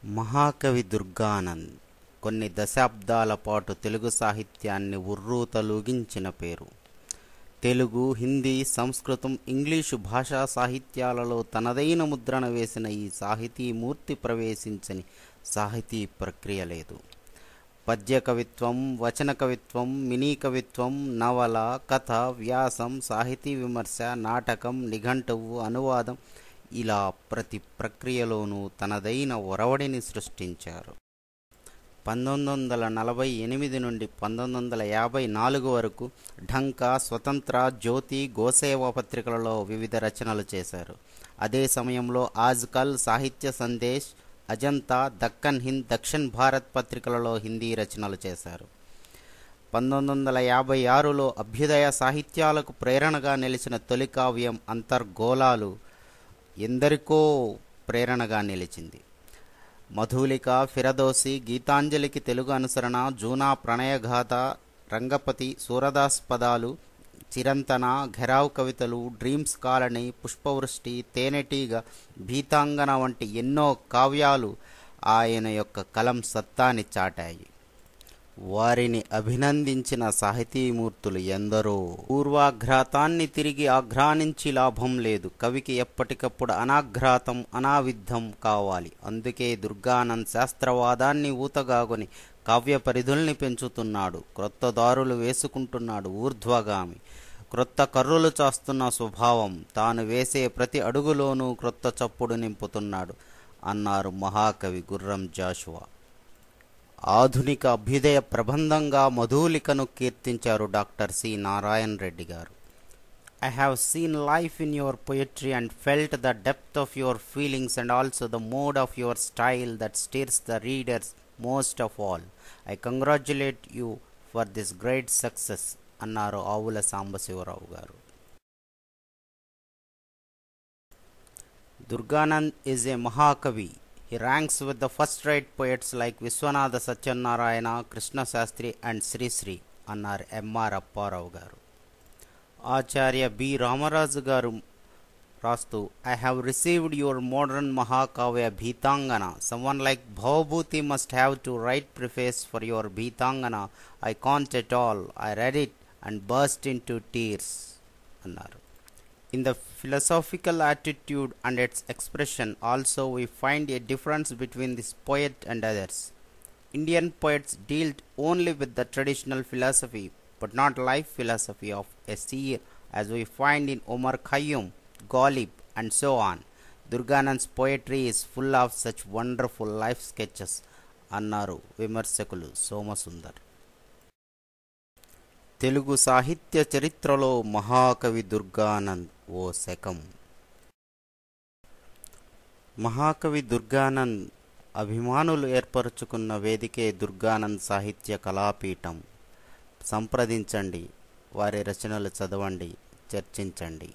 మహాకవి దుర్గానంద్ కొన్ని దశాబ్దాల పాటు తెలుగు సాహిత్యాన్ని ఉర్రూతలూగించిన పేరు. తెలుగు, హిందీ, సంస్కృతం, ఇంగ్లీషు భాషా సాహిత్యాలలో తనదైన ముద్రణ వేసిన ఈ సాహితీమూర్తి ప్రవేశించని సాహితీ ప్రక్రియ లేదు. పద్య కవిత్వం, వచన కవిత్వం, మినీ కవిత్వం, నవల, కథ, వ్యాసం, సాహితీ విమర్శ, నాటకం, నిఘంటువు, అనువాదం ఇలా ప్రతి ప్రక్రియలోనూ తనదైన ఒరవడిని సృష్టించారు. 1948 నుండి 1954 వరకు ఢంకా, స్వతంత్ర, జ్యోతి, గోసేవ పత్రికలలో వివిధ రచనలు చేశారు. అదే సమయంలో ఆజ్కల్, సాహిత్య సందేశ్, అజంతా, దక్కన్ హింద్, దక్షిణ్ భారత్ పత్రికలలో హిందీ రచనలు చేశారు. 1956లో అభ్యుదయ సాహిత్యాలకు ప్రేరణగా నిలిచిన తొలి కావ్యం అంతర్గోళాలు ఎందరికో ప్రేరణగా నిలిచింది. మధులిక, ఫిరదోసి, గీతాంజలికి తెలుగు అనుసరణ, జూనా ప్రణయగాథ, రంగపతి, సూరదాస్ పదాలు, చిరంతన, ఘెరావ్ కవితలు, డ్రీమ్స్ కాలనీ, పుష్పవృష్టి, తేనెటీగ, భీతాంగన వంటి ఎన్నో కావ్యాలు ఆయన యొక్క కలం సత్తాని చాటాయి. వారిని అభినందించిన సాహితీమూర్తులు ఎందరో. పూర్వాఘ్రాతాన్ని తిరిగి ఆఘ్రానించి లాభం లేదు. కవికి ఎప్పటికప్పుడు అనాఘ్రాతం, అనావిద్ధం కావాలి. అందుకే దుర్గానంద్ శాస్త్రవాదాన్ని ఊతగాగొని కావ్య పరిధుల్ని పెంచుతున్నాడు. క్రొత్త దారులు వేసుకుంటున్నాడు. ఊర్ధ్వగామి, క్రొత్త కర్రులు చాస్తున్న స్వభావం. తాను వేసే ప్రతి అడుగులోనూ క్రొత్త చప్పుడు నింపుతున్నాడు అన్నారు మహాకవి గుర్రం జాషువా. ఆధునిక అభ్యుదయ ప్రబంధంగా మధులికను కీర్తించారు డాక్టర్ సి. నారాయణ రెడ్డి గారు. I have seen life in your poetry and felt the depth of your feelings and also the mode of your style that stirs the readers most of all. I congratulate you for this great success అన్నారు ఆవుల సాంబశివరావు గారు. Durganand is a Mahakavi. He ranks with the first-rate poets like Vishwanatha Satyanarayana, Krishna Shastri and Sri Sri అన్నారు MR Apparao గారు. ఆచార్య B Ramaraju గారు రాస్తూ I have received your modern Mahakavya Bheetangana. Someone like Bhavabhuti must have to write preface for your Bheetangana. I can't at all. I read it and burst into tears అన్నారు. In the philosophical attitude and its expression also we find a difference between this poet and others. Indian poets dealt only with the traditional philosophy but not life philosophy of a seer as we find in Omar Khayyam, Ghalib and so on. Durganand's poetry is full of such wonderful life sketches అన్నారు విమర్శకులు సోమసుందర్. తెలుగు సాహిత్య చరిత్రలో మహాకవి దుర్గానంద్ ఓ శకం. మహాకవి దుర్గానంద్ అభిమానులు ఏర్పరచుకున్న వేదికే దుర్గానంద్ సాహిత్య కళాపీఠం. సంప్రదించండి, వారి రచనలు చదవండి, చర్చించండి.